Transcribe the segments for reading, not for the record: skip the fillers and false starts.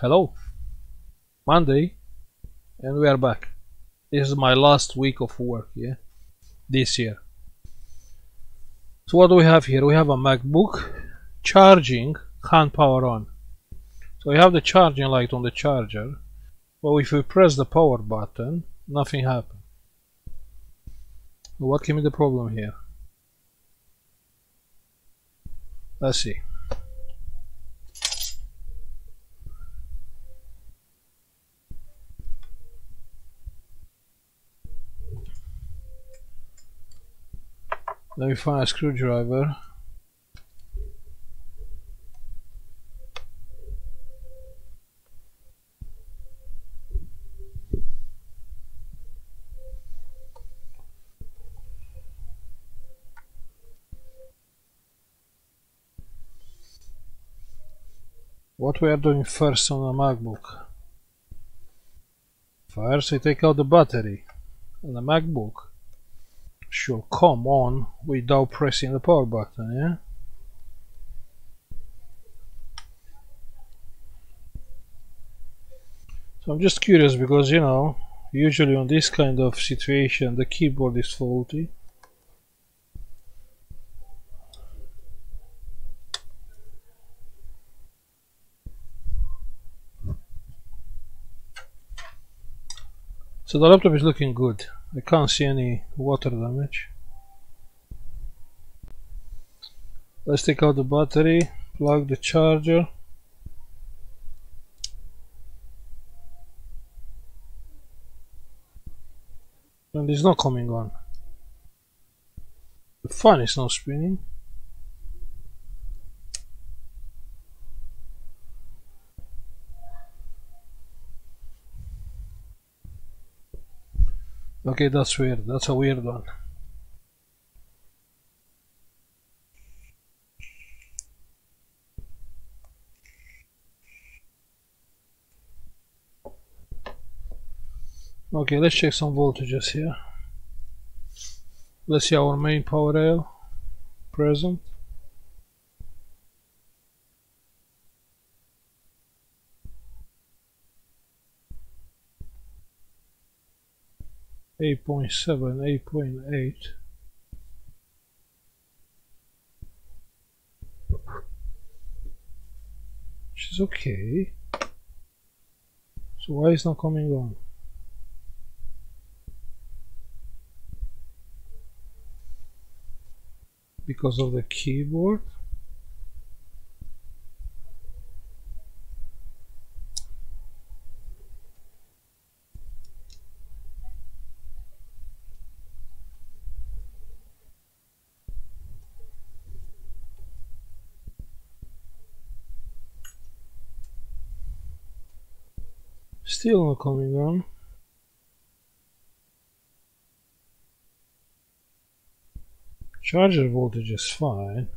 Hello, Monday, and we are back. This is my last week of work, yeah, this year. So what do we have here? We have a MacBook charging, hand power on. So we have the charging light on the charger, but if we press the power button, nothing happens. What can be the problem here? Let's see. Let me find a screwdriver. What we are doing first on the MacBook? First we take out the battery, and the MacBook should come on without pressing the power button, yeah? So I'm just curious because, you know, usually on this kind of situation the keyboard is faulty. So the laptop is looking good. I can't see any water damage. Let's take out the battery, plug the charger. And it's not coming on. The fan is not spinning. Okay, that's weird. That's a weird one. Okay, let's check some voltages here. Let's see our main power rail present. Eight 8.8. Which is okay. So why is it not coming on? Because of the keyboard? Still not coming on. Charger voltage is fine.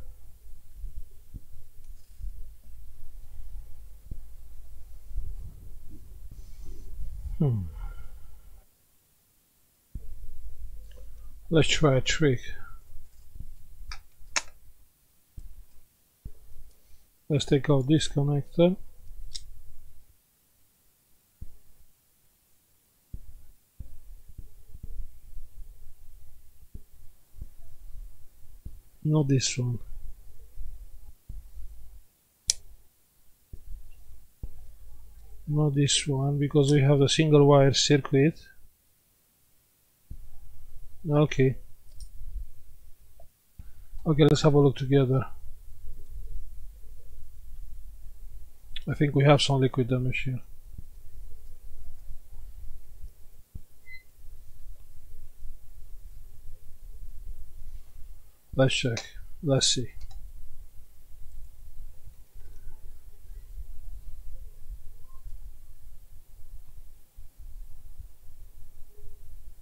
Let's try a trick. Let's take out this connector. Not this one. Not this one, because we have a single wire circuit. Okay. Okay, let's have a look together. I think we have some liquid damage here. Let's check. Let's see.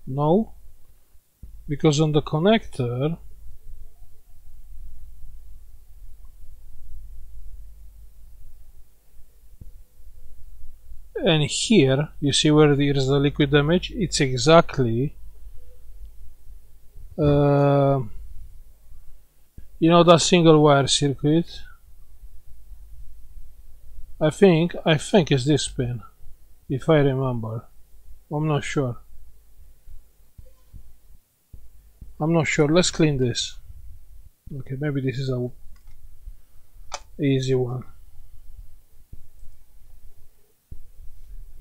No, because on the connector and here you see where there is the liquid damage. It's exactly you know that single wire circuit. I think it's this pin, if I remember. I'm not sure. Let's clean this. Okay, maybe this is a easy one.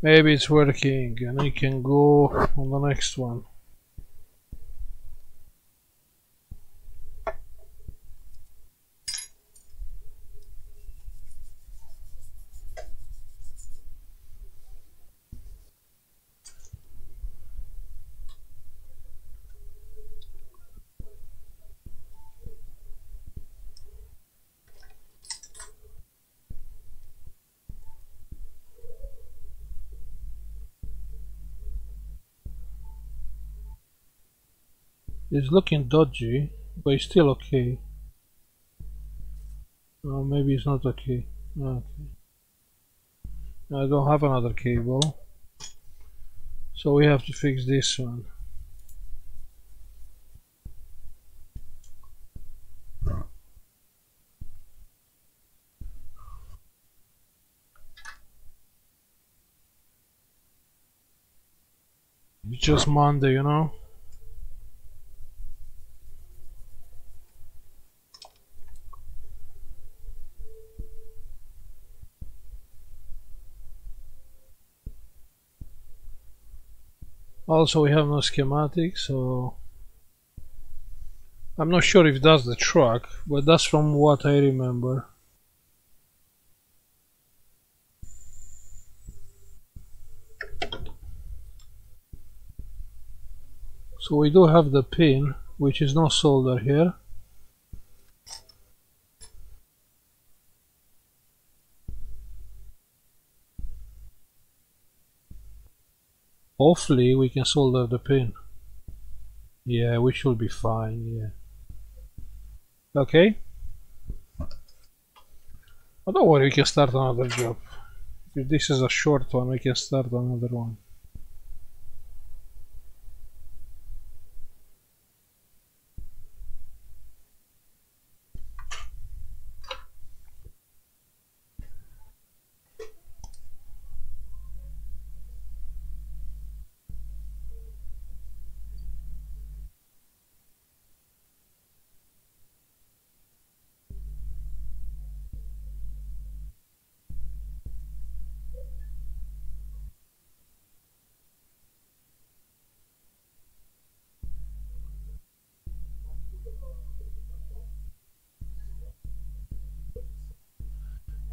Maybe it's working and I can go on the next one. It's looking dodgy, but it's still okay. Oh, maybe it's not okay. Okay. I don't have another cable, so we have to fix this one. It's just Monday, you know. Also, we have no schematic, so I'm not sure if that's the truck, but that's from what I remember. So we do have the pin, which is not soldered here. Hopefully we can solder the pin. Yeah, we should be fine, yeah. Okay. But don't worry, we can start another job. If this is a short one, we can start another one.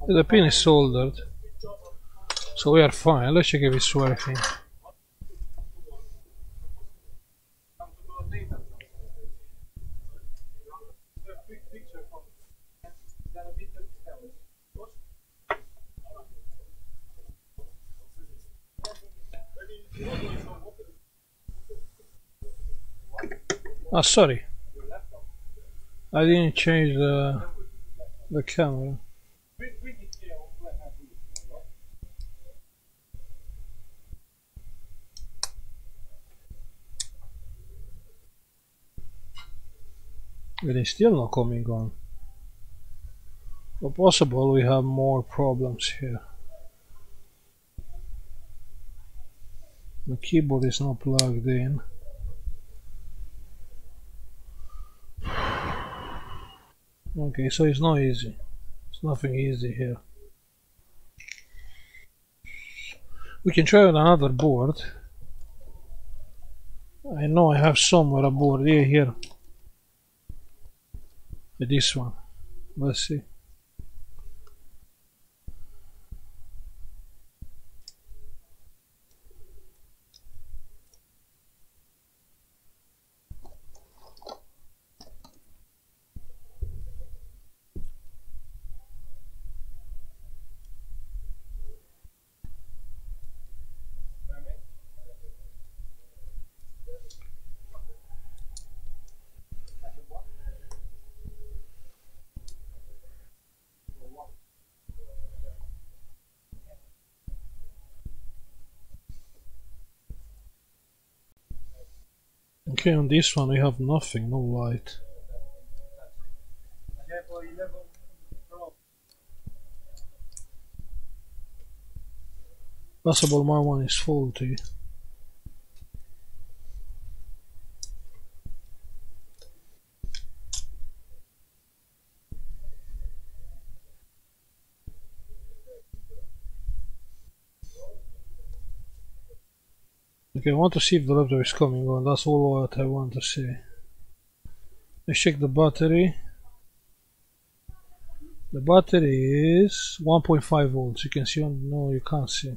The pin is soldered, so we are fine. Let's check if it's working. Ah, sorry, I didn't change the camera. It is still not coming on. But possible we have more problems here. The keyboard is not plugged in. Okay, so it's not easy. It's nothing easy here. We can try with another board. I know I have somewhere a board here. This one. Let's see. Okay, on this one we have nothing, no light. Possible my one is faulty. Okay, I want to see if the laptop is coming on. That's all what I want to see. Let's check the battery. The battery is 1.5 volts. You can see on, no, you can't see.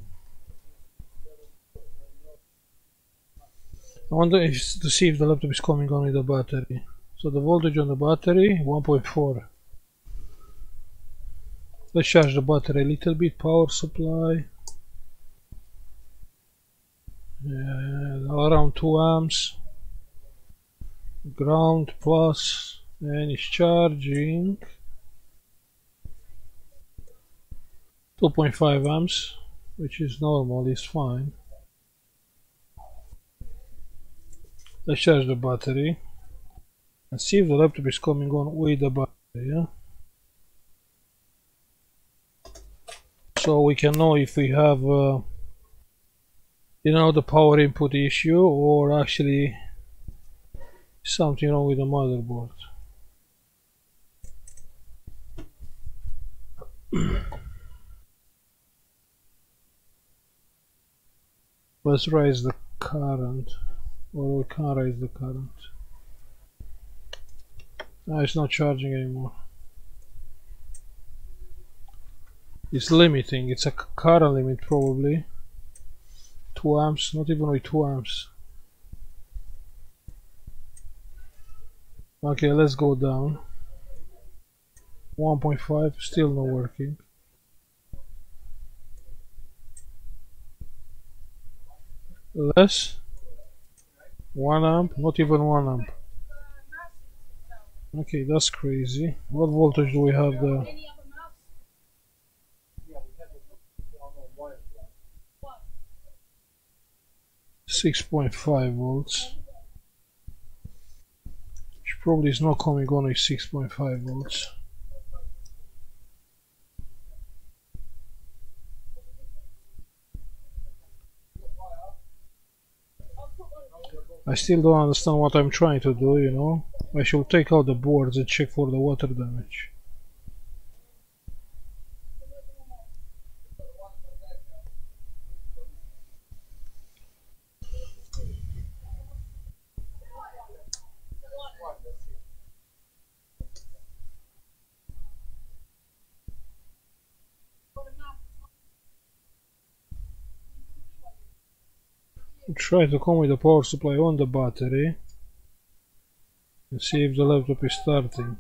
I want to see if the laptop is coming on with the battery. So the voltage on the battery 1.4. Let's charge the battery a little bit. Power supply. Around 2 amps. Ground plus, and it's charging 2.5 amps, which is normal, is fine. Let's charge the battery and see if the laptop is coming on with the battery. Yeah? So we can know if we have the power input issue or actually something wrong with the motherboard. Let's raise the current, or we can't raise the current. No, it's not charging anymore. It's limiting, it's a current limit probably. 2 amps, not even with 2 amps. Okay, let's go down. 1.5, still not working. Less. 1 amp, not even 1 amp. Okay, that's crazy. What voltage do we have there? 6.5 volts. Which probably is not coming on with 6.5 volts. I still don't understand what I'm trying to do, you know. I should take out the boards and check for the water damage. Try to come with the power supply on the battery and see if the laptop is starting.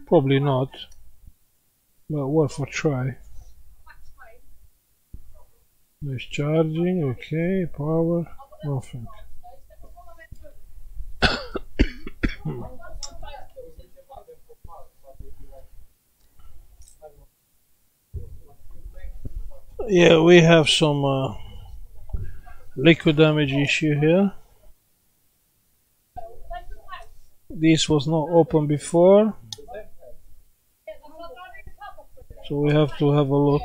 Probably not, but worth a try. It's charging, okay, power, nothing. Yeah, we have some liquid damage issue here. This was not open before, so we have to have a look,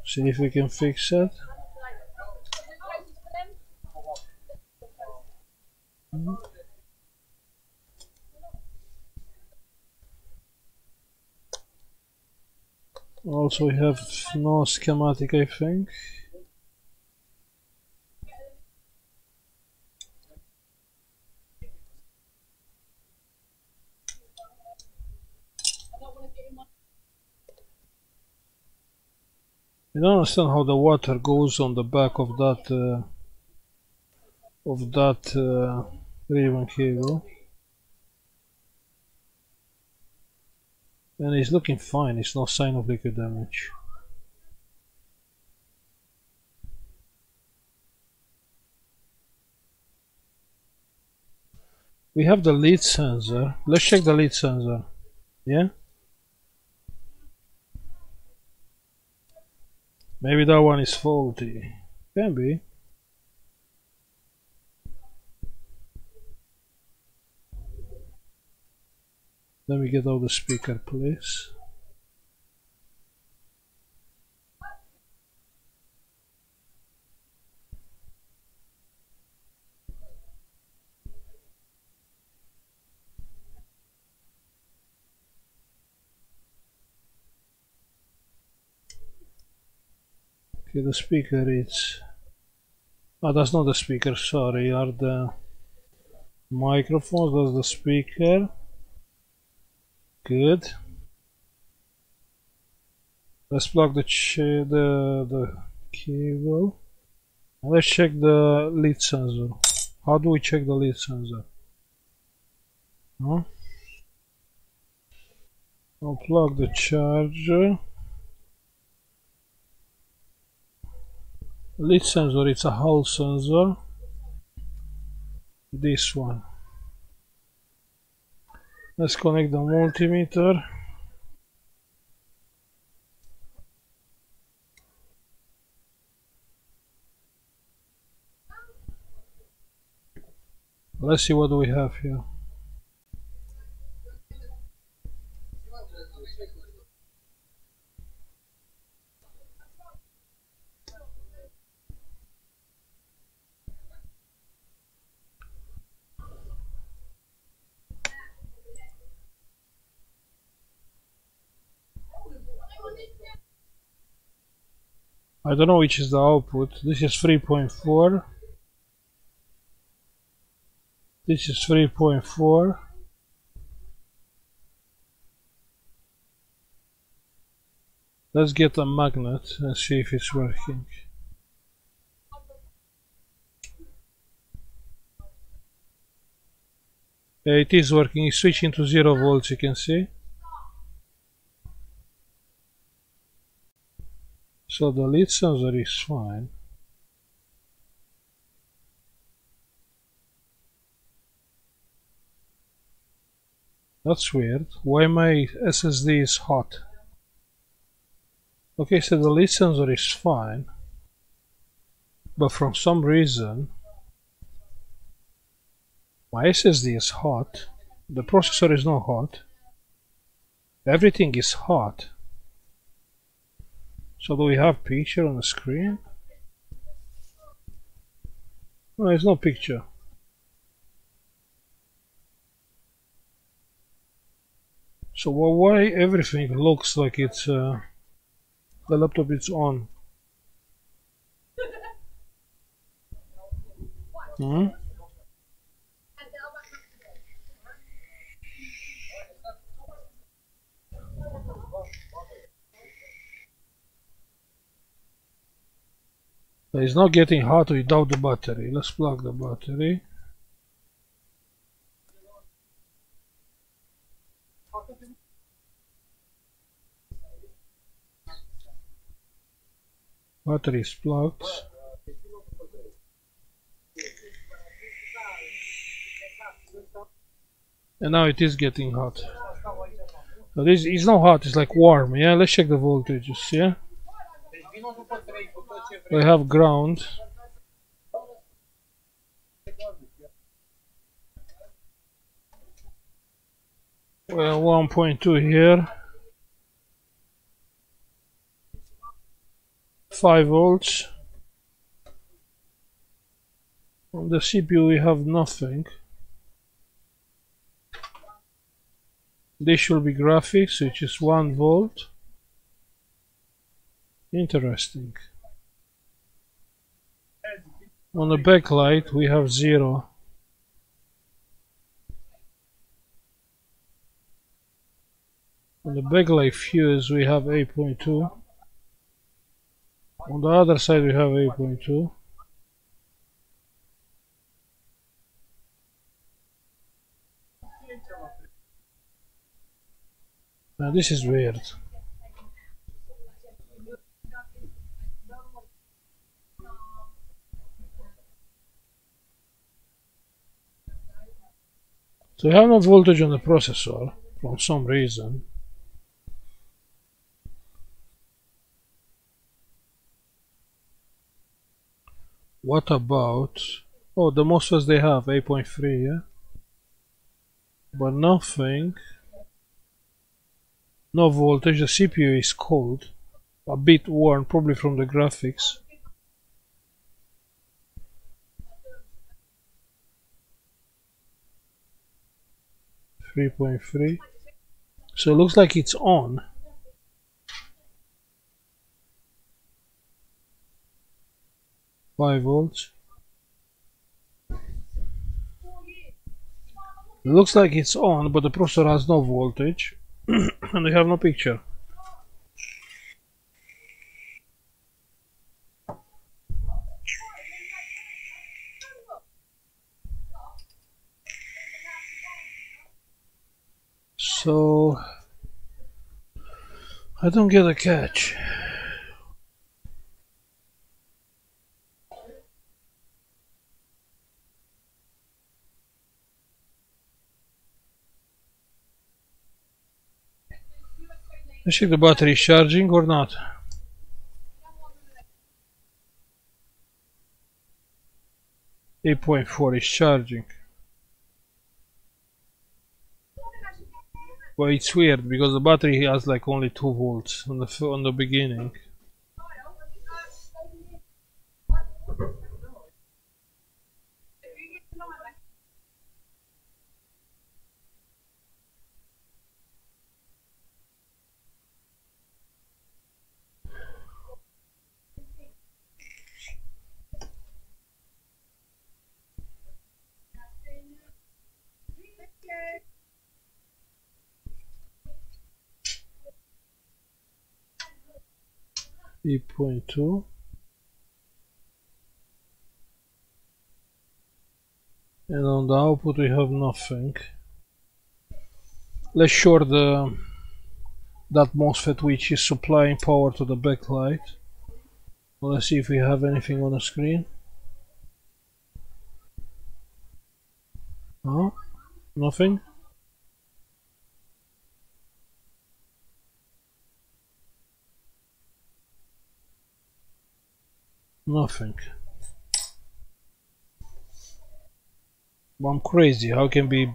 see if we can fix it. Also, we have no schematic, I think. I don't understand how the water goes on the back of that ribbon cable. And it's looking fine, it's no sign of liquid damage. We have the lead sensor. Let's check the lead sensor. Yeah? Maybe that one is faulty. Can be. Let me get out the speaker, please. Okay, the speaker is... Oh, that's not the speaker, sorry, are the microphones. That's the speaker. Good. Let's plug the cable. Let's check the lead sensor. How do we check the lead sensor? Huh? I'll plug the charger. Lead sensor, it's a Hall sensor. This one. Let's connect the multimeter. Let's see what we have here. I don't know which is the output. This is 3.4. This is 3.4. Let's get a magnet and see if it's working. It is working. It's switching to 0 volts, you can see. So the lead sensor is fine. That's weird. Why my SSD is hot? Okay, so the lead sensor is fine, but from some reason my SSD is hot. The processor is not hot. Everything is hot. So do we have picture on the screen? No, there's no picture. So why everything looks like it's the laptop is on? It's not getting hot without the battery. Let's plug the battery. Battery is plugged. And now it is getting hot. So this is not hot, it's like warm. Yeah, let's check the voltages. Yeah, we have ground. Well, 1.2 here. 5 volts. On the CPU we have nothing. This should be graphics, which is 1 volt. Interesting. On the backlight we have 0. On the backlight fuse we have 8.2. On the other side we have 8.2. Now this is weird. So we have no voltage on the processor for some reason. What about... Oh, the MOSFETs they have 8.3, yeah? But nothing No voltage. The CPU is cold, a bit worn, probably from the graphics. .3. So it looks like it's on. .5 volts. It looks like it's on, but the processor has no voltage and we have no picture. So I don't get a catch. Let's check the battery is charging or not. .4 is charging. Well, it's weird because the battery has like only 2 volts on the beginning. .2. And on the output we have nothing. Let's short that MOSFET which is supplying power to the backlight. Let's see if we have anything on the screen. Oh, nothing. Nothing. I'm crazy. How can be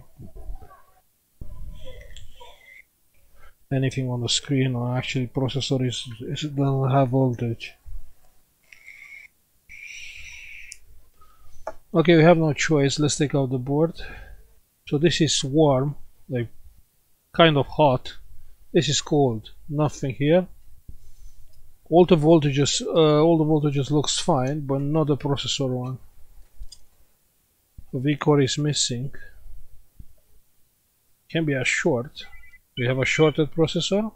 anything on the screen, or actually processor doesn't have voltage? Okay, we have no choice. Let's take out the board. So this is warm, like kind of hot. This is cold. Nothing here. All the voltages looks fine, but not the processor one. The V-core is missing. Can be a short. We have a shorted processor.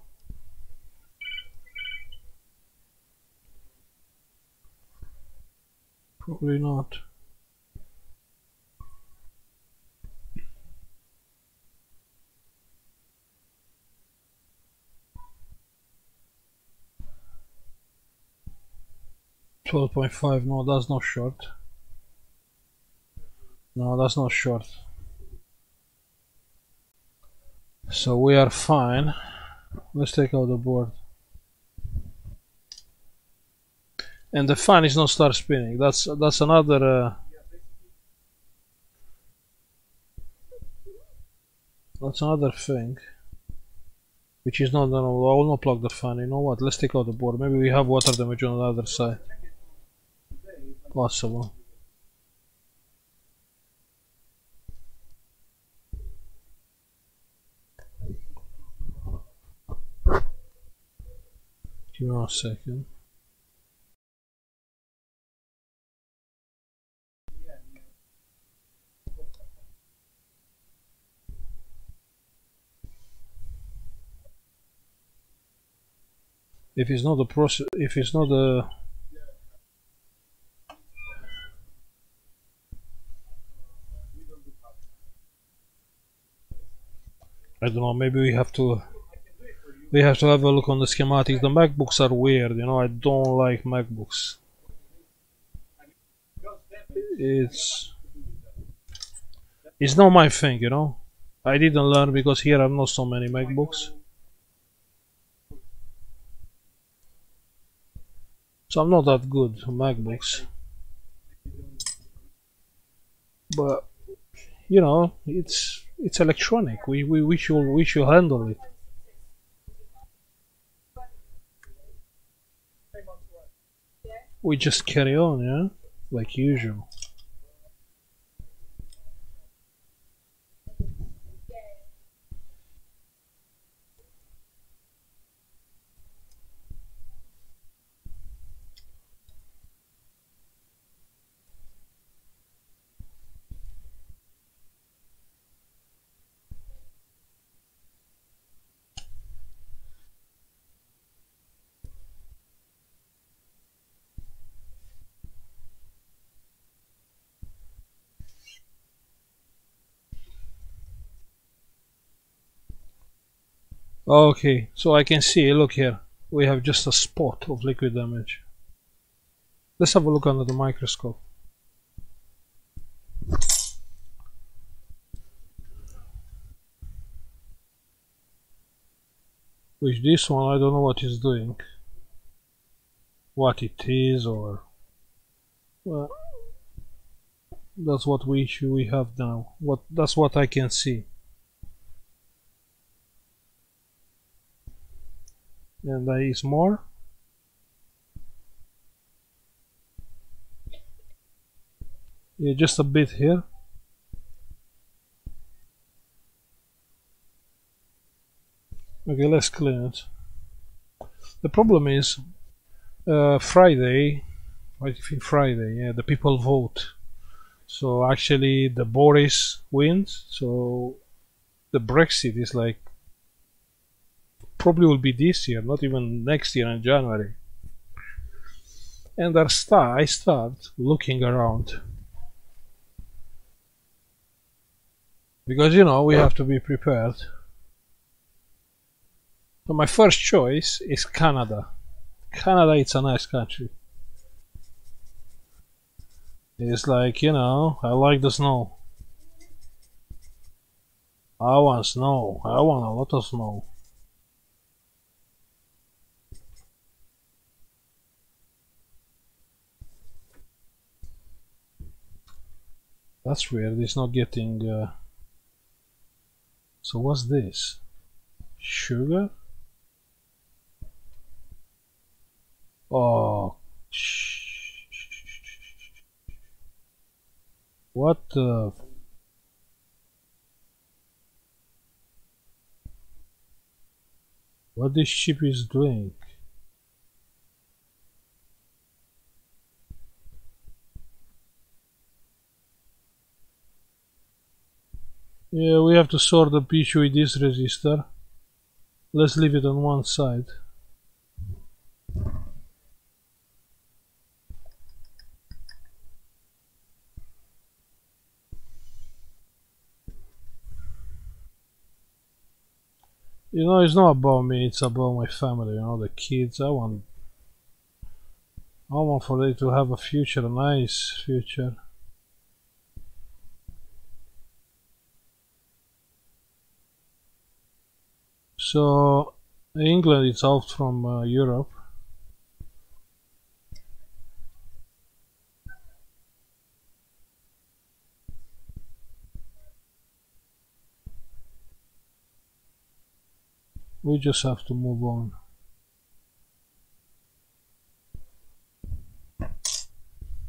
Probably not. .5. No, that's not short. No, that's not short. So we are fine. Let's take out the board. And the fan is not start spinning. That's another thing, which is not normal. I will not plug the fan. You know what? Let's take out the board. Maybe we have water damage on the other side. Possible. Give me 1 second. If it's not the process, if it's not the I don't know, maybe we have to have a look on the schematics. The MacBooks are weird, you know. I don't like MacBooks. It's not my thing, you know. I didn't learn because here are not so many MacBooks. So I'm not that good at MacBooks. But you know, it's electronic. We should handle it. we just carry on, yeah, like usual. Okay, so I can see, look here, we have just a spot of liquid damage. Let's have a look under the microscope. Which this one, I don't know what it's doing. What it is, or... Well, that's what we have now. That's what I can see. And there is more. Yeah, just a bit here. Okay, let's clean it. The problem is Friday, I think Friday, yeah, the people vote. So actually the Boris wins, so the Brexit is like probably will be this year, not even next year in January. And I start looking around, because you know we have to be prepared. So my first choice is Canada. Canada, it's a nice country. It's like, you know, I like the snow. I want snow. I want a lot of snow. That's weird, it's not getting... So what's this? Sugar? Oh... What the... What this ship is doing? Yeah, we have to sort the pitch with this resistor. Let's leave it on one side. You know, it's not about me, it's about my family, you know, the kids. I want for them to have a future, a nice future. So, England is out from Europe. We just have to move on.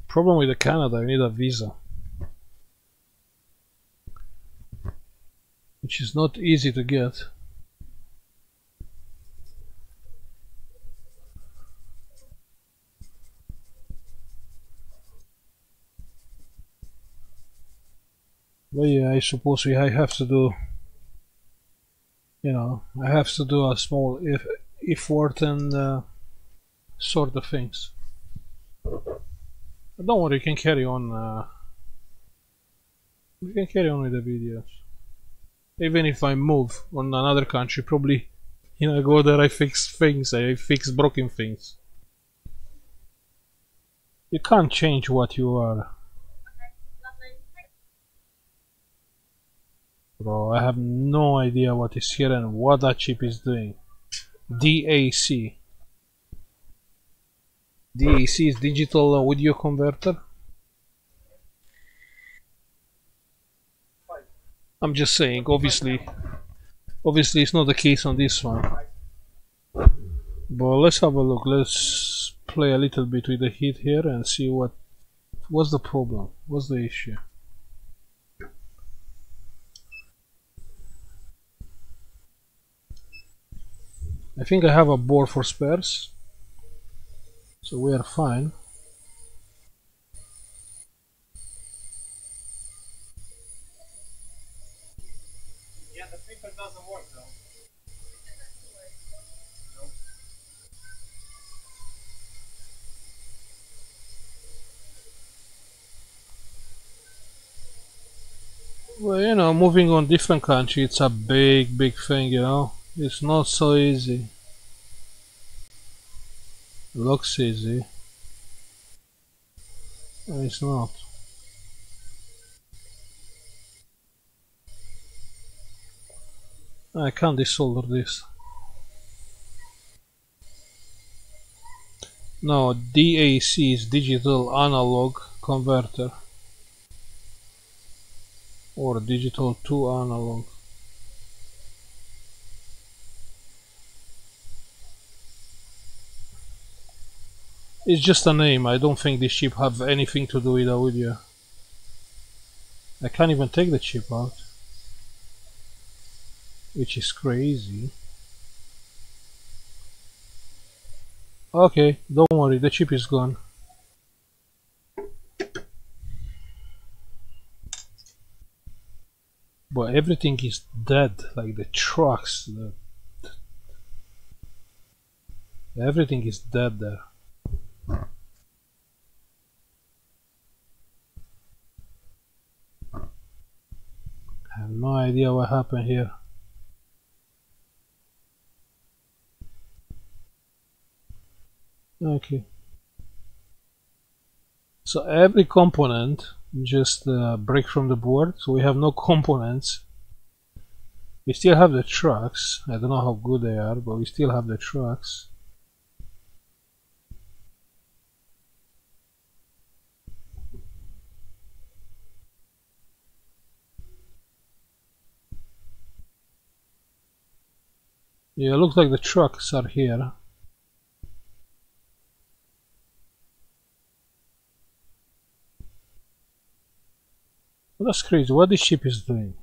Problem with Canada, you need a visa, which is not easy to get. But yeah, I suppose I have to do, you know, I have to do a small effort and sort the things. But don't worry, you can carry on. We can carry on with the videos. Even if I move on another country, probably, you know, I go there, I fix things, I fix broken things. You can't change what you are. Bro, I have no idea what is here and what that chip is doing. DAC. DAC is digital audio converter. I'm just saying, obviously it's not the case on this one. But let's have a look. Let's play a little bit with the heat here and see what's the problem, what's the issue. I think I have a board for spares, so we are fine. Yeah, the paper doesn't work though. Well, you know, moving on different country, it's a big thing, you know. It's not so easy. Looks easy. It's not. I can't desolder this. No, DAC is digital analog converter. Or digital to analog. It's just a name. I don't think this chip have anything to do with audio. I can't even take the chip out, which is crazy. Okay, don't worry, the chip is gone. But everything is dead, like the trucks. Everything is dead there. I have no idea what happened here. Okay. So every component just break from the board, so we have no components. We still have the trucks. I don't know how good they are, but we still have the trucks. Yeah, it looks like the trucks are here. Well, that's crazy. What this chip is doing?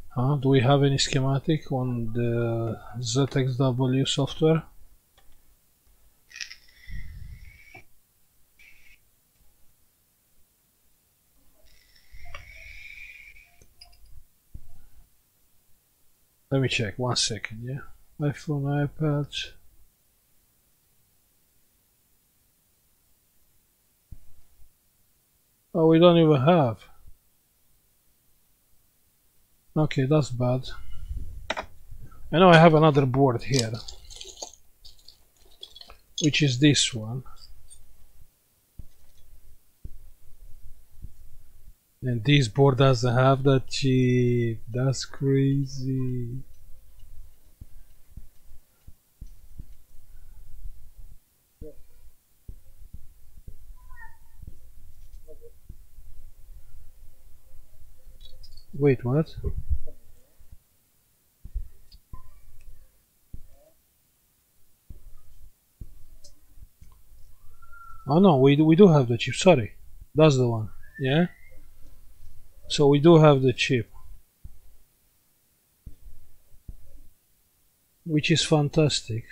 Huh? Do we have any schematic on the ZXW software? Let me check, 1 second, yeah? iPhone, iPad. Oh, we don't even have. Okay, that's bad. I know I have another board here, which is this one. And this board doesn't have that chip. That's crazy. Wait, what? Oh no, we do have the chip. Sorry, that's the one. Yeah. So we do have the chip, which is fantastic.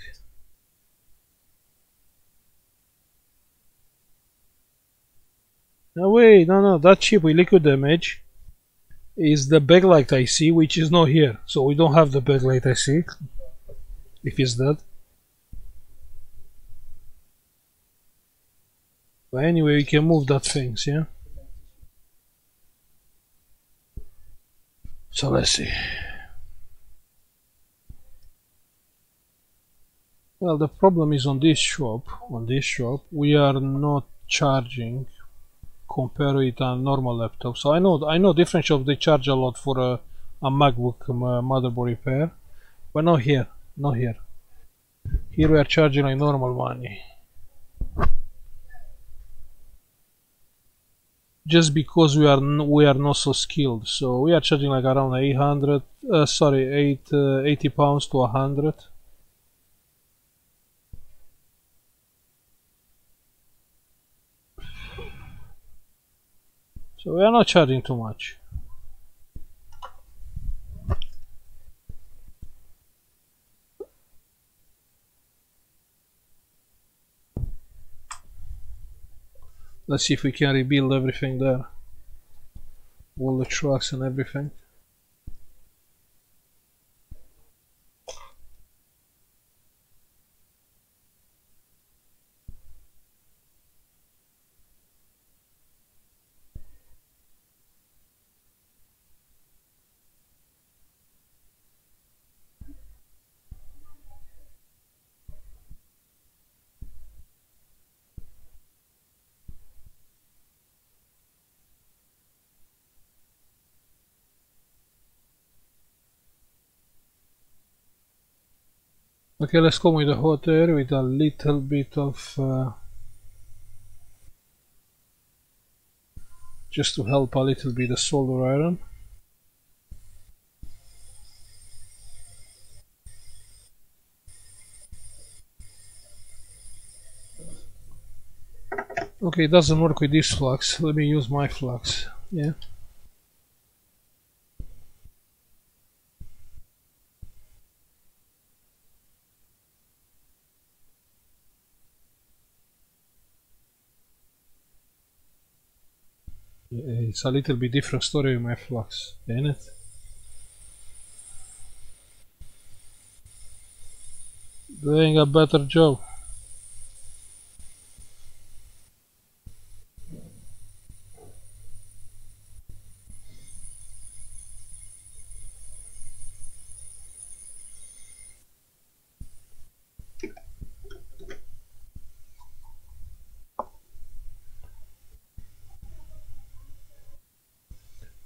No wait, no, that chip with liquid damage is the backlight IC, which is not here. So we don't have the backlight IC. If it's that. But anyway, we can move that things, yeah? So let's see. Well, the problem is on this shop, we are not charging compared with a normal laptop. So I know different shops, they charge a lot for a MacBook motherboard repair, but not here, not here. Here we are charging like normal money. Just because we are not so skilled, so we are charging like around 80 pounds to 100. So we are not charging too much. Let's see if we can rebuild everything there. All the trucks and everything. Okay, let's go with the hot air with a little bit of just to help a little bit the solder iron. Okay, it doesn't work with this flux. Let me use my flux. Yeah. It's a little bit different story with my flux, ain't it? Doing a better job.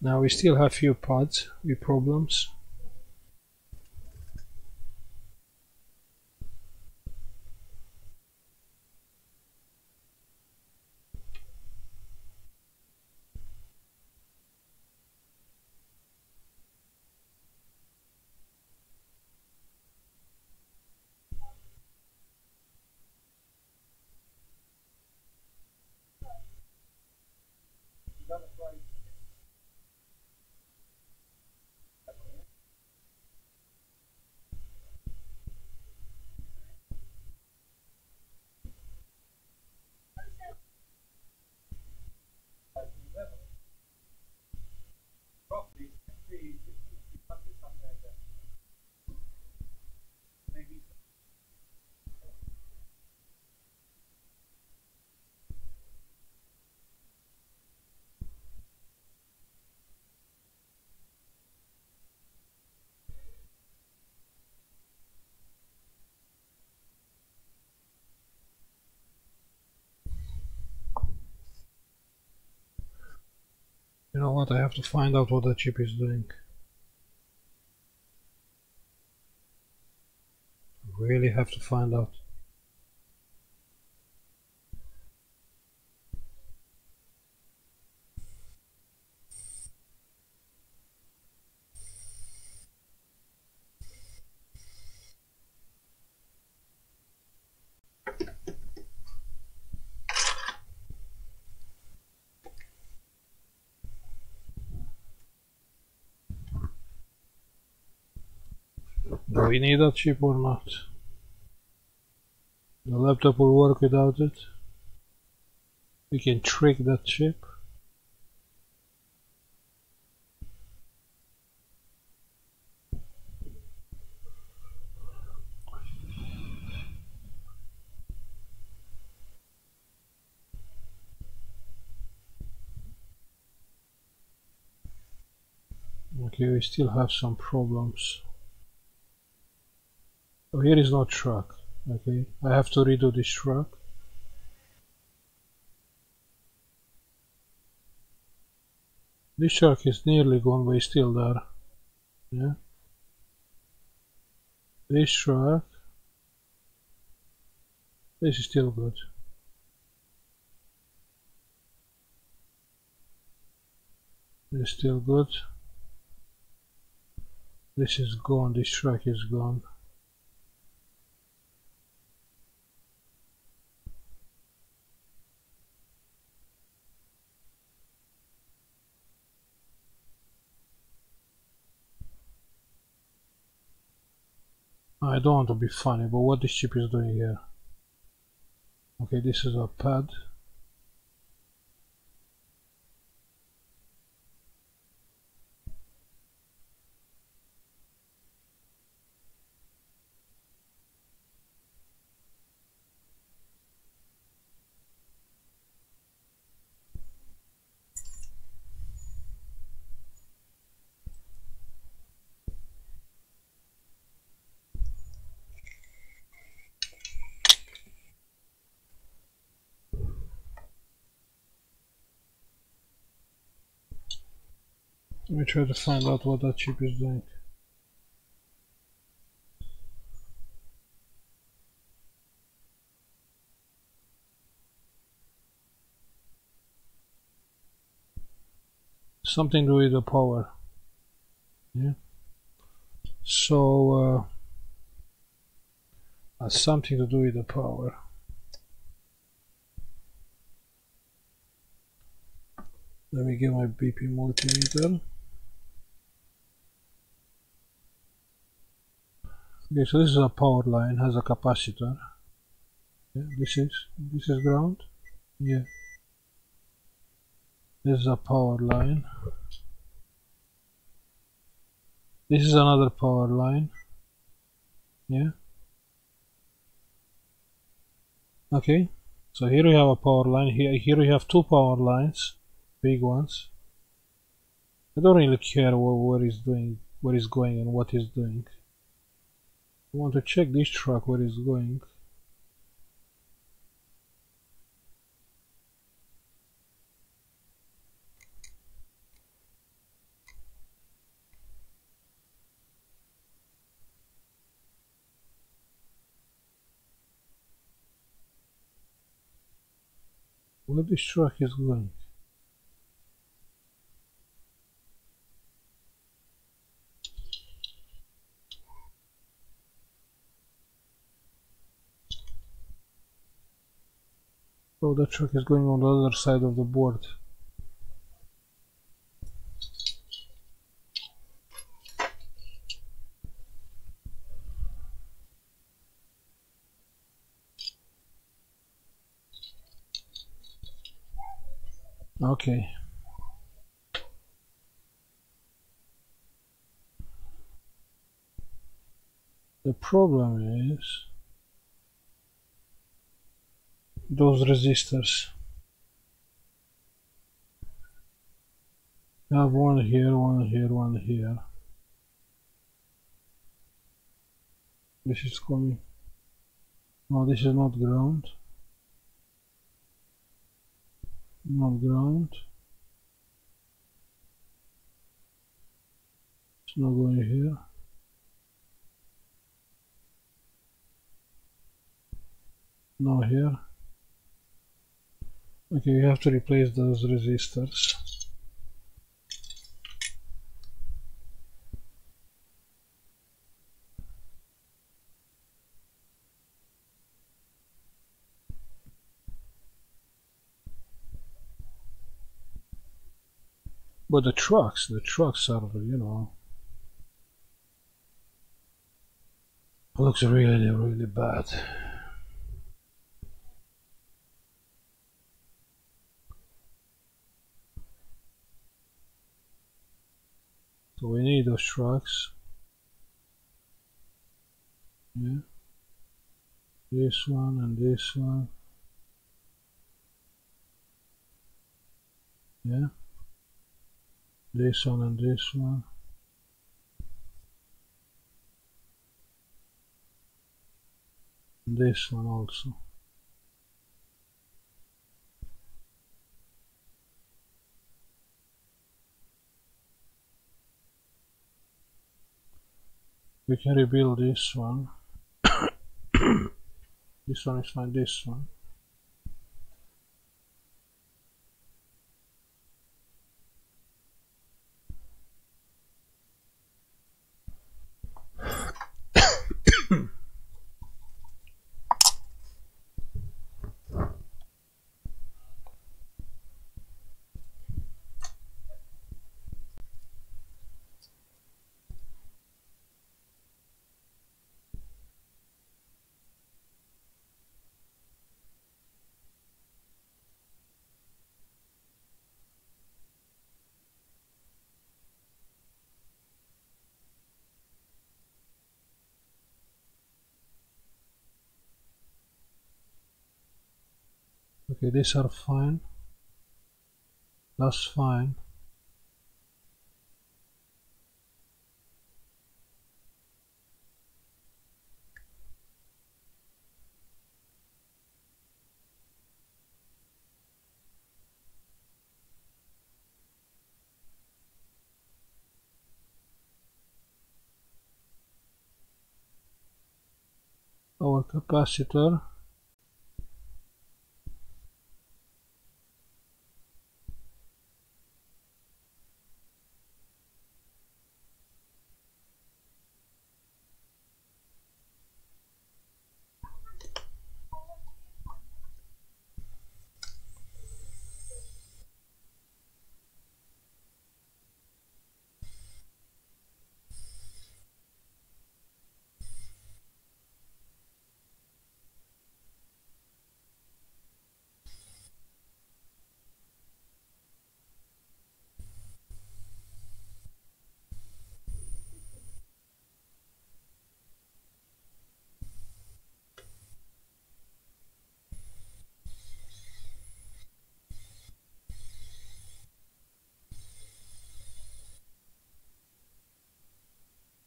Now we still have few pods with problems. Roughly 50, 60, something like that. Maybe. You know what, I have to find out what the chip is doing. Really have to find out. Do we need that chip or not? The laptop will work without it. We can trick that chip. Okay, we still have some problems. Oh, here is no truck. Okay, I have to redo this truck. This truck is nearly gone, but it's still there. Yeah. This truck. This is still good. This is still good. This is gone. This truck is gone. I don't want to be funny, but what this chip is doing here? Okay, this is a pad. Let me try to find out what that chip is doing. Something to do with the power. Yeah. So has something to do with the power. Let me get my BP multimeter. Okay, so this is a power line, has a capacitor. Yeah, this is ground. Yeah. This is a power line. This is another power line. Yeah. Okay. So here we have a power line. Here we have two power lines, big ones. I don't really care what he's doing, where he's going, and what he's doing. I want to check this truck where it's going. Where this truck is going? Oh, that truck is going on the other side of the board. Okay. The problem is those resistors. I have one here, one here, one here. This is coming. No, this is not ground. Not ground. It's not going here. No here. Okay, you have to replace those resistors. But the trucks are, you know, looks really, really bad. So we need those trucks. Yeah. This one and this one. Yeah. This one and this one. And this one also. We can rebuild this one. This one is fine, this one. Okay, these are fine. That's fine. Our capacitor.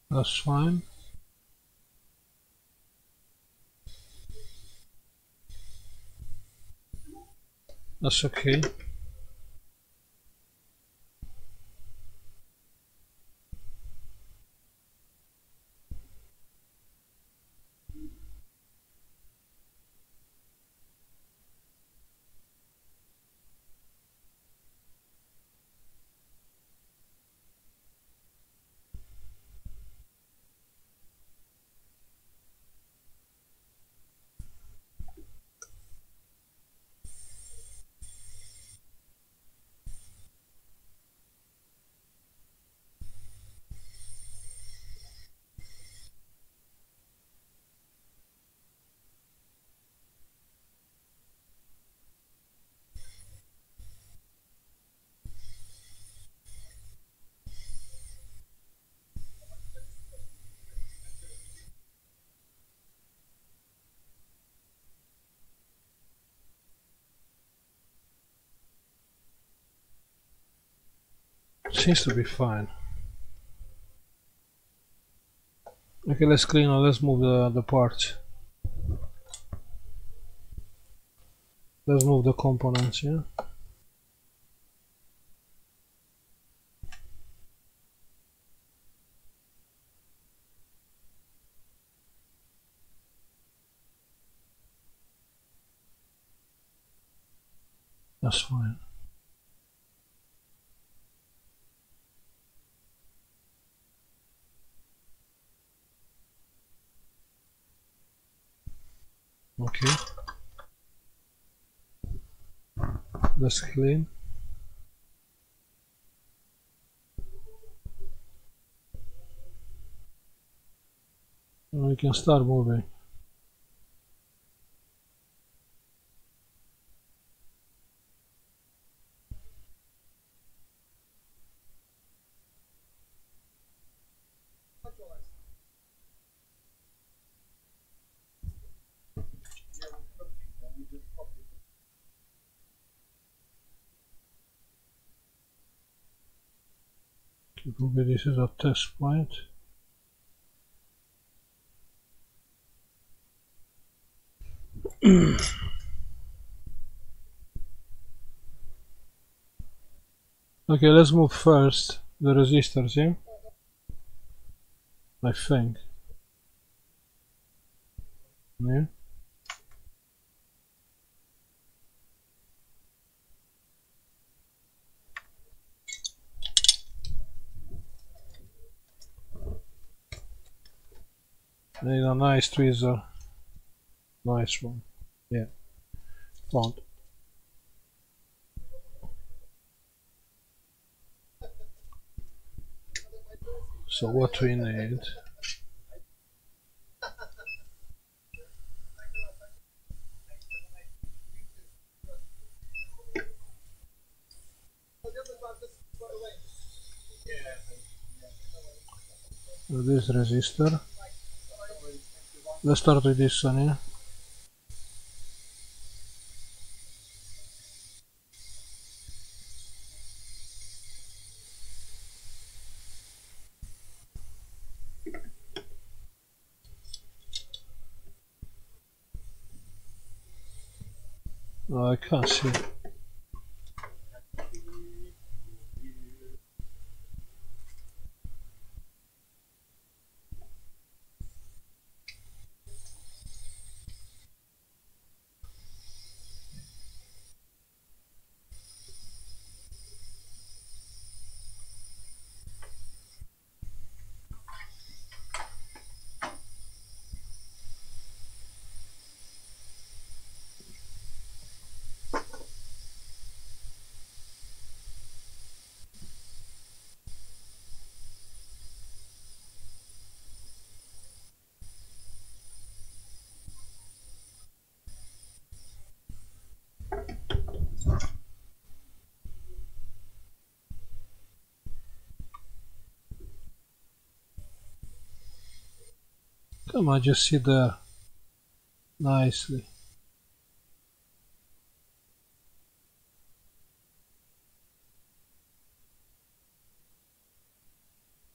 That's fine. That's okay. Seems to be fine. Okay, let's clean up. Let's move the parts. Let's move the components, yeah? That's fine. Okay. Let's clean. And we can start moving. Probably this is a test point. Okay, let's move first the resistors, yeah? I think. Yeah. Need a nice tweezer. Nice one. Yeah. Found. So what we need. This resistor. Let's start with this one, yeah? Oh, I can't see. Come on, just sit there nicely.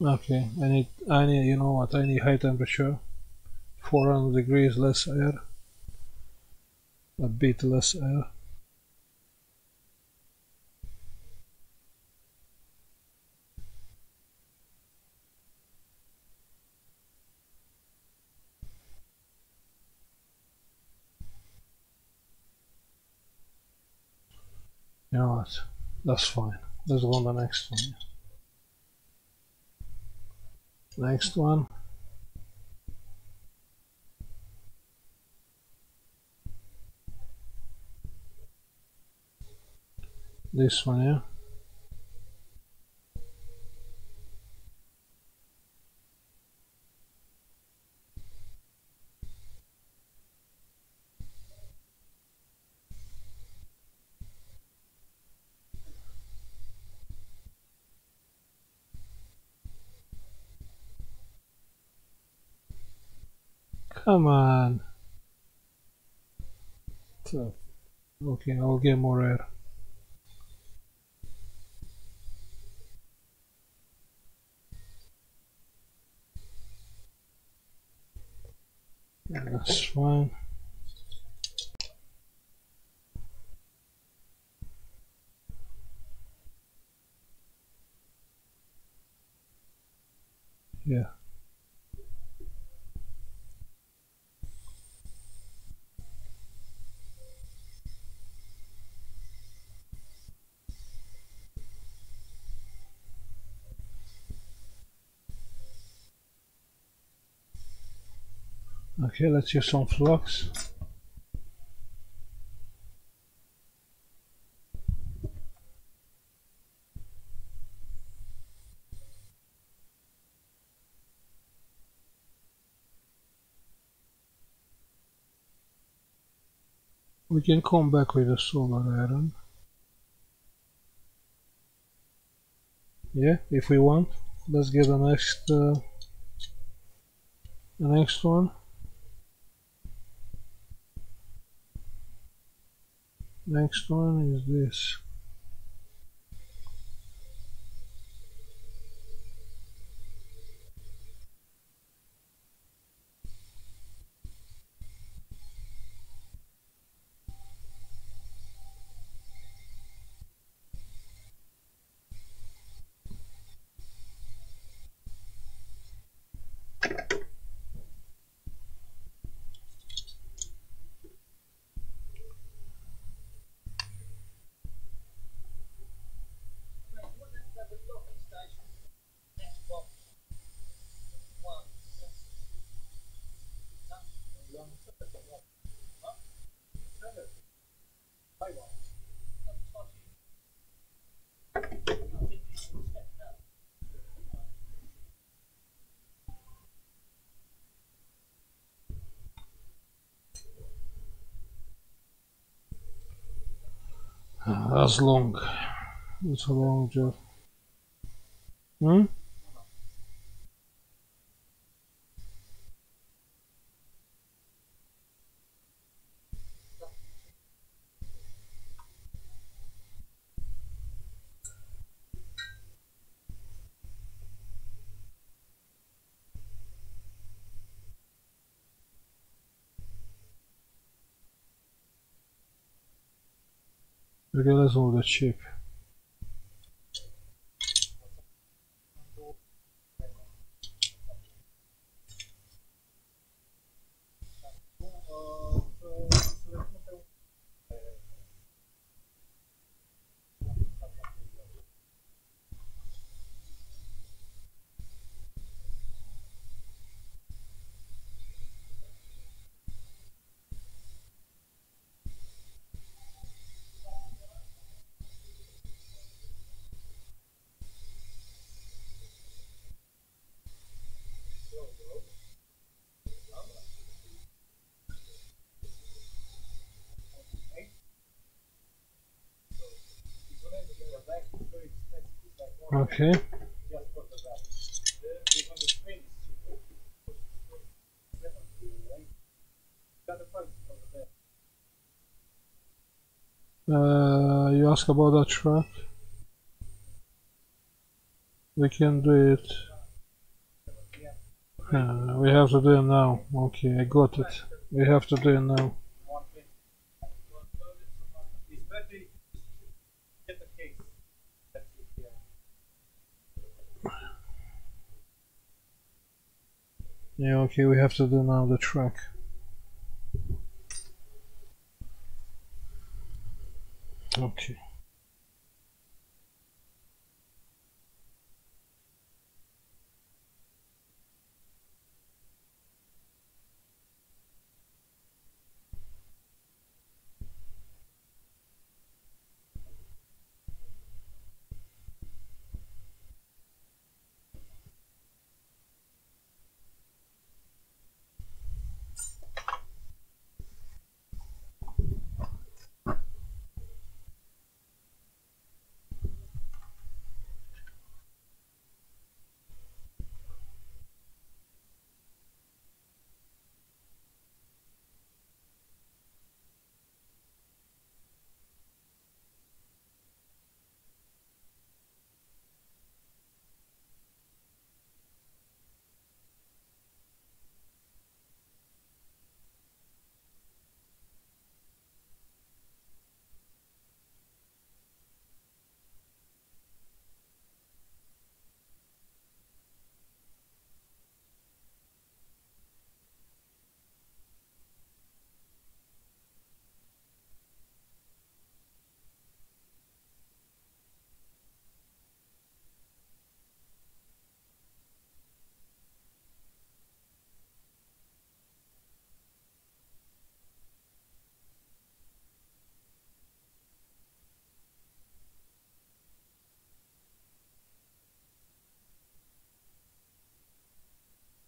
Okay, I need, you know what, I need high temperature. 400 degrees, less air. A bit less air. You know what, that's fine. Let's go on the next one. Next one. This one, yeah. Come on. So, okay, I'll get more air. Yeah, that's fine. Yeah. Okay, let's use some flux. We can come back with a solar iron. Yeah, if we want. Let's get the next one. Next one is this. That's long. It's a long job. Hmm? Okay, let's move the chip. Okay. You ask about that track? We can do it. We have to do it now. Okay, I got it. We have to do it now. Yeah, okay, we have to do now the track. Okay.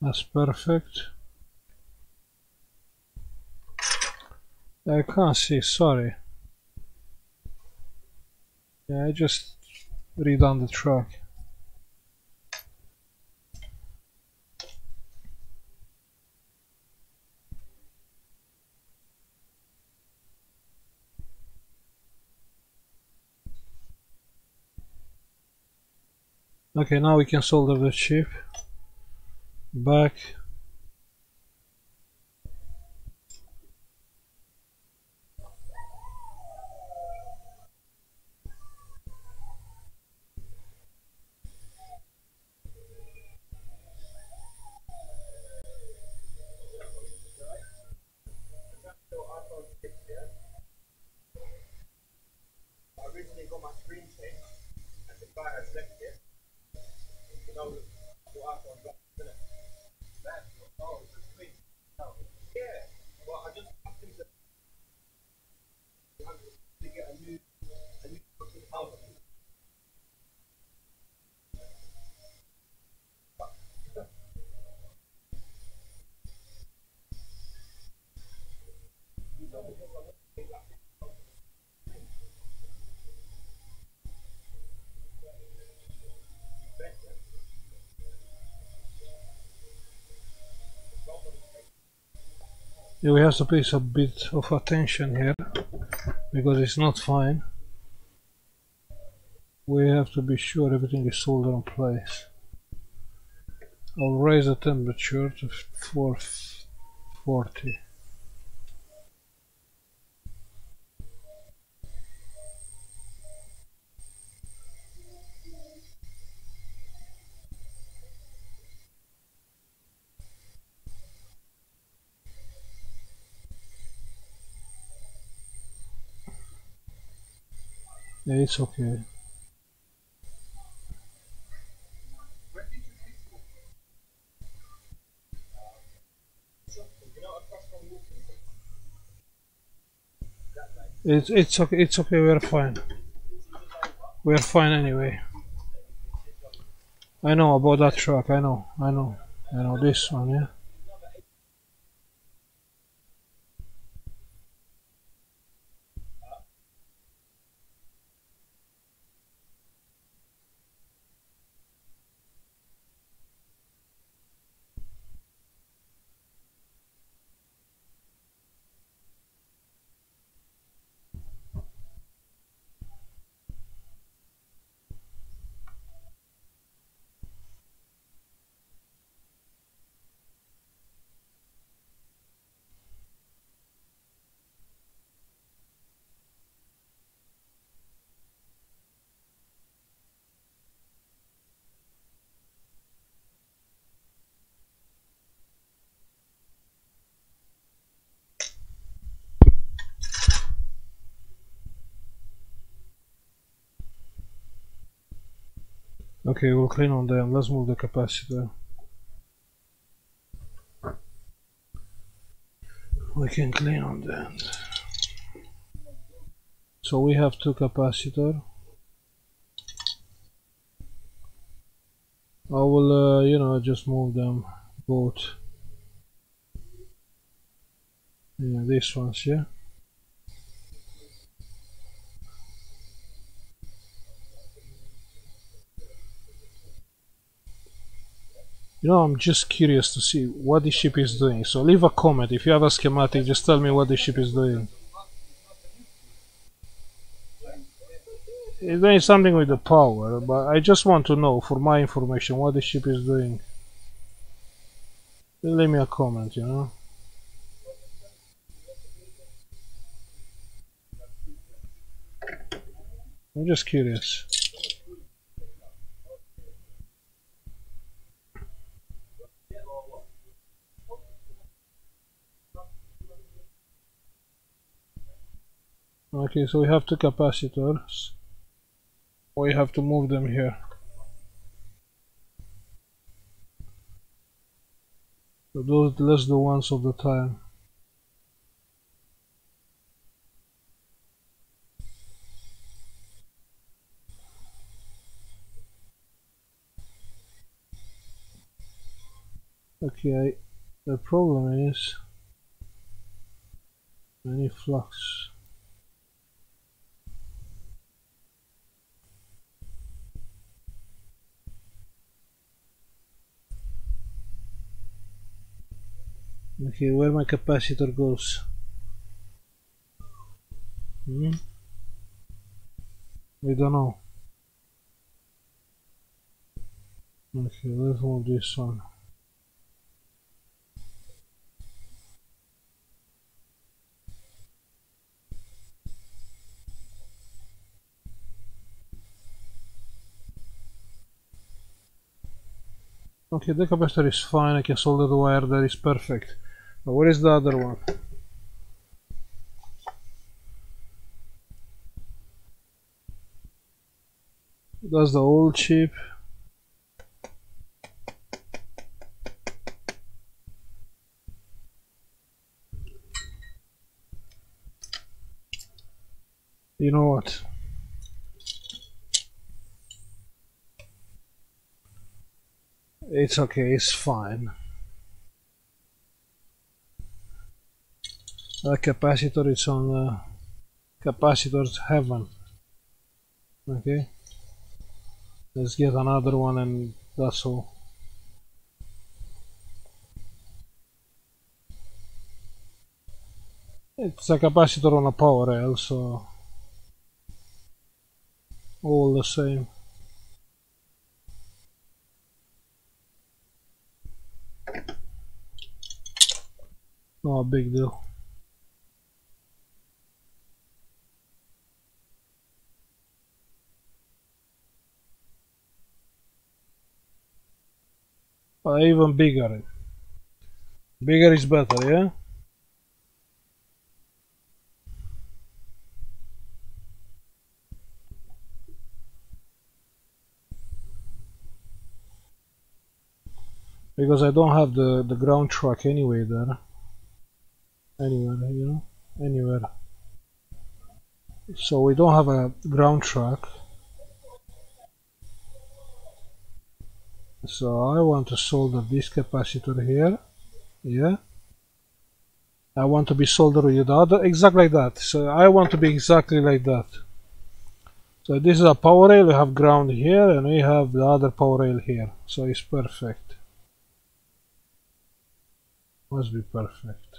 That's perfect. I can't see, sorry. Yeah, I just redone the track. Okay, now we can solder the chip. Back. Originally got my screen changed, and the guy has left it. You know, the iPhone got that. Oh, the screen. Oh, yeah. Well, I just asked him to get a new house. Yeah, we have to pay a bit of attention here because it's not fine. We have to be sure everything is soldered in place. I'll raise the temperature to 440. Yeah, it's okay. Where did you fix it? You know, across from walking. That like. It's okay. It's okay. We're fine. We're fine anyway. I know about that truck. I know. I know. I know this one. Yeah. Okay, we'll clean on them. Let's move the capacitor. We can clean on that. So we have two capacitors. I will, you know, just move them both. Yeah, these ones, yeah. You know, I'm just curious to see what the ship is doing. So leave a comment. If you have a schematic, just tell me what the ship is doing. It's doing something with the power, but I just want to know, for my information, what the ship is doing. Leave me a comment, you know. I'm just curious. Okay, so we have two capacitors. We have to move them here. So those, let's do ones of the time. Okay, the problem is any flux. Okay, where my capacitor goes? We don't know. Okay, let's move this one. Okay, the capacitor is fine. I can solder the wire. That is perfect. But where is the other one? That's the old chip. You know what? It's okay, it's fine. The capacitor is on capacitor's heaven. Okay. Let's get another one and that's all. It's a capacitor on a power rail, so all the same. No big deal. Even bigger. Bigger is better, yeah? because I don't have the ground truck anyway there. Anywhere, you know, anywhere. So we don't have a ground truck. So I want to solder this capacitor here. Yeah. I want to be soldered with the other, exactly like that. So I want to be exactly like that. So this is a power rail, we have ground here and we have the other power rail here. So it's perfect. Must be perfect.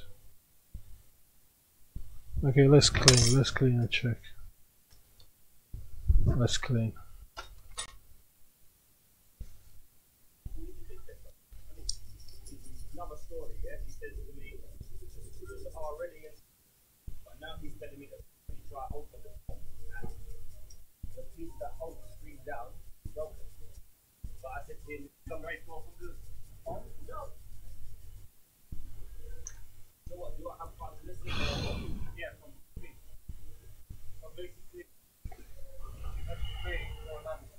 Okay, let's clean and check. Let's clean. Another story, yeah? He said to me, screws are already in, but now he's telling me that when you try to open the phone, and the piece that holds the screen down is broken. But I said to him, come right off of the phone? No. So what, do I have part of listening? Yeah, from the screen. So basically, that's the thing for another.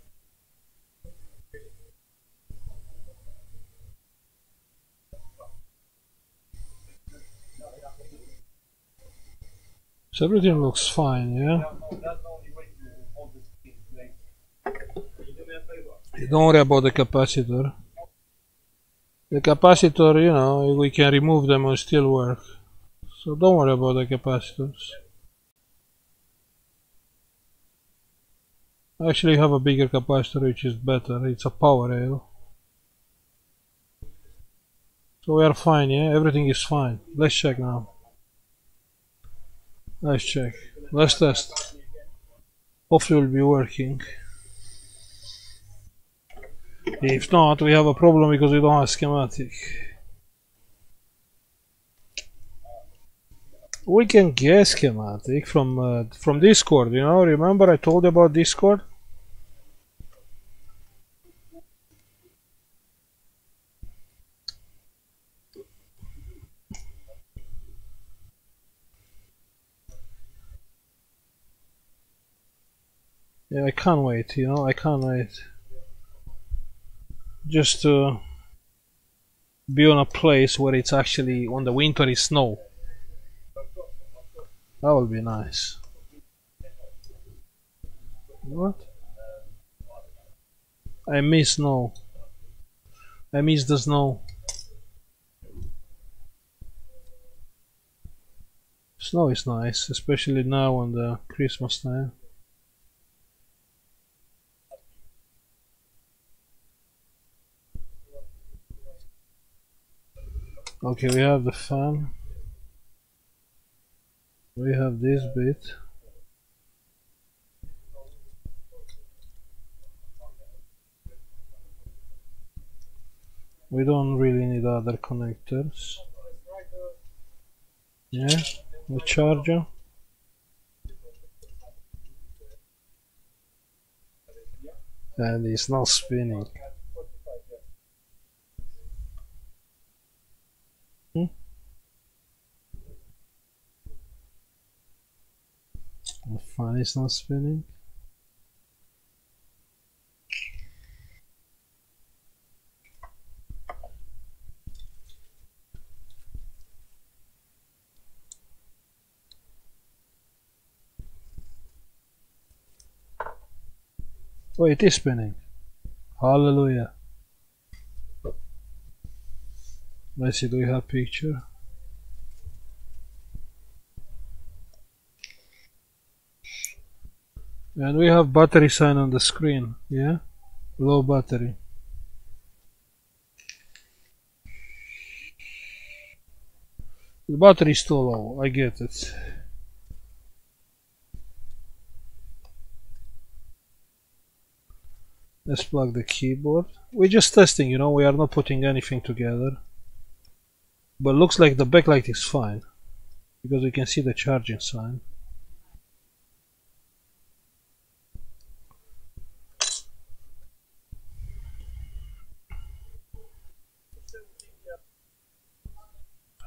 So everything looks fine, yeah? That's the only way to hold the screen today. Can you do me a favor? Don't worry about the capacitor. The capacitor, you know, we can remove them and still work. So don't worry about the capacitors. I actually have a bigger capacitor which is better. It's a power rail. So we are fine, yeah? Everything is fine. Let's check now. Let's check. Let's test. Hopefully it will be working. If not, we have a problem because we don't have a schematic. We can get schematic from Discord, you know? Remember I told you about Discord? Yeah, I can't wait, you know? I can't wait. Just to be on a place where it's actually on the winter is snow. That would be nice. What? I miss snow. I miss the snow. Snow is nice, especially now on the Christmas time. Okay, we have the fan. We have this bit. We don't really need other connectors. Yeah, the charger. And it's not spinning. The fan is not spinning. Oh, it is spinning. Hallelujah. Let's see, do we have picture? And we have battery sign on the screen, yeah? Low battery. The battery is too low, I get it. Let's plug the keyboard. We're just testing, you know, we are not putting anything together. But looks like the backlight is fine, because we can see the charging sign.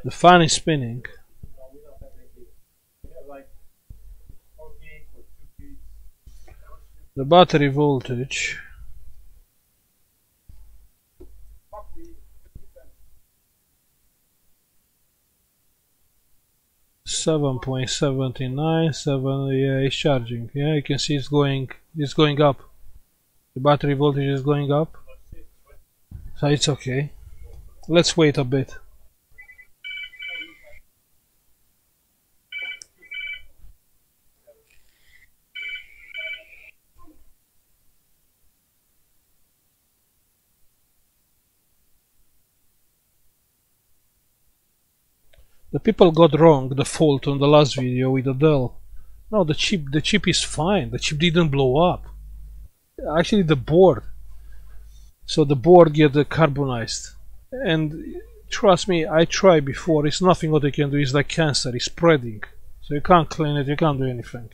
The fan is spinning. The battery voltage 7.79, 7, yeah, it's charging. Yeah, you can see it's going up. The battery voltage is going up. So it's okay. Let's wait a bit. The people got wrong the fault on the last video with the Dell. No, the chip is fine. The chip didn't blow up. Actually, the board. So the board get carbonized. And trust me, I tried before. It's nothing what you can do. It's like cancer. It's spreading. So you can't clean it. You can't do anything.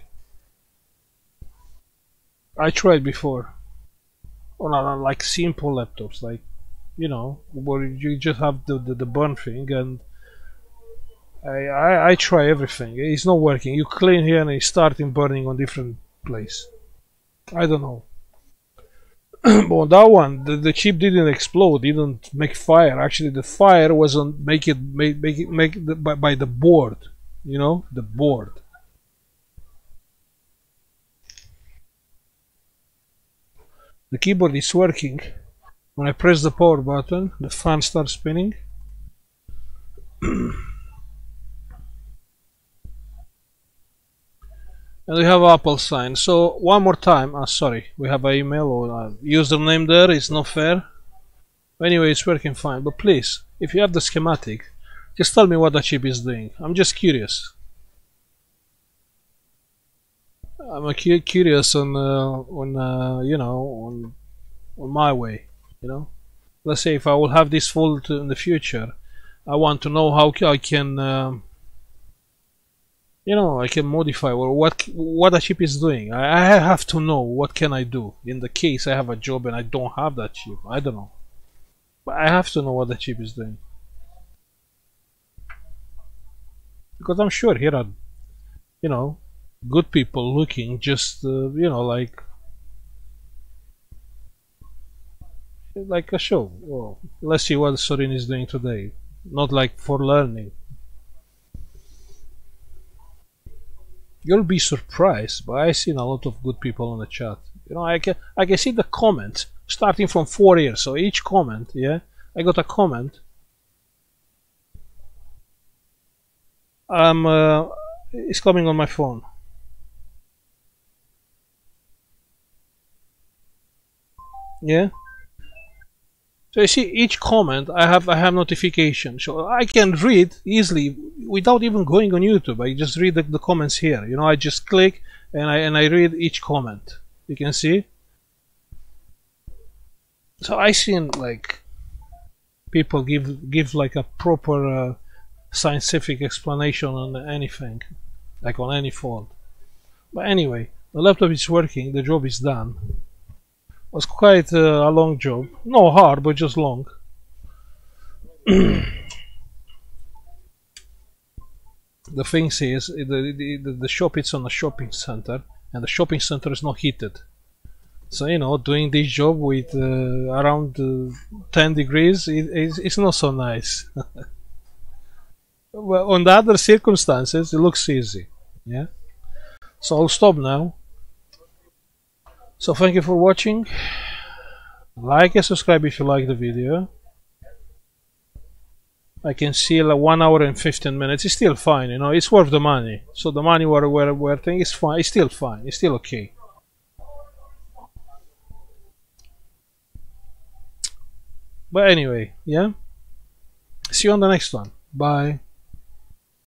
I tried before. On like simple laptops, like, you know, where you just have the burn thing, and I try everything. It's not working. You clean here and it's starting burning on different place. I don't know. But on that one, the chip didn't explode, didn't make fire. Actually, the fire wasn't by the board. You know, the board. The keyboard is working. When I press the power button, the fan starts spinning. And we have Apple sign. So one more time, sorry, we have an email or username there. It's not fair. Anyway, it's working fine. But please, if you have the schematic, just tell me what the chip is doing. I'm just curious. I'm curious on you know, on my way. You know, let's say if I will have this fault in the future, I want to know how I can. You know, I can modify or what the chip is doing. I have to know what can I do in the case I have a job and I don't have that chip. I don't know, but I have to know what the chip is doing, because I'm sure here are, you know, good people looking just you know, like a show. Well, let's see what Sorin is doing today, not like for learning. You'll be surprised, but I've seen a lot of good people on the chat. You know, I can see the comments starting from 4 years. So each comment, yeah, I got a comment. It's coming on my phone. Yeah. So you see, each comment I have notification, so I can read easily without even going on YouTube. I just read the comments here. You know, I just click and I read each comment. You can see. So I seen like people give like a proper scientific explanation on anything, like on any fault. But anyway, the laptop is working. The job is done. Was quite a long job, not hard, but just long. The thing is, the shop is on a shopping center, and the shopping center is not heated. So you know, doing this job with around 10 degrees, it's not so nice. Well, on the other circumstances, it looks easy. Yeah. So I'll stop now. So thank you for watching. Like and subscribe if you like the video. I can see like 1 hour and 15 minutes. It's still fine, you know. It's worth the money. So the money we're thinking is fine. It's still fine. It's still okay. But anyway, yeah. See you on the next one. Bye.